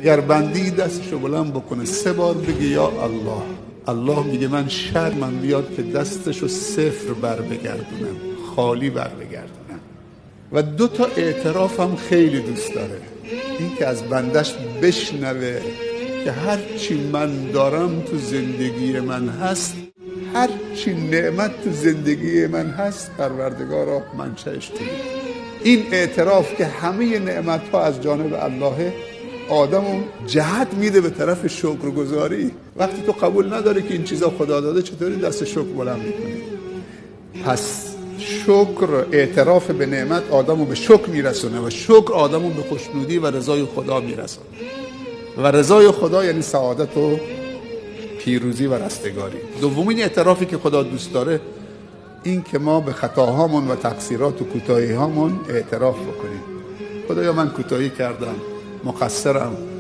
اگر بندی دستشو بلند بکنه 3 بار بگه یا الله، الله میگه من شرمم بیاد که دستشو 0 بر بگردونم، خالی بر بگردونم. و 2 تا اعتراف هم خیلی دوست داره، این که از بندش بشنوه که هر چی من دارم تو زندگی من هست، هر چی نعمت تو زندگی من هست، پروردگارا منشأش تویی. این اعتراف که همه نعمت ها از جانب اللهه آدمو جهت میده به طرف شکرگزاری. وقتی تو قبول نداری که این چیزا خدا داده، چطوری دست شکر بلند میکنی؟ پس شکر، اعتراف به نعمت آدمو به شکر میرسونه و شکر آدمو به خوشنودی و رضای خدا میرسونه. و رضای خدا یعنی سعادت و پیروزی و رستگاری. دومین اعترافی که خدا دوست داره این که ما به خطاهامون و تقصیرات و کوتاهی‌هامون اعتراف بکنیم. خدایا من کوتاهی کردم، مقصرم،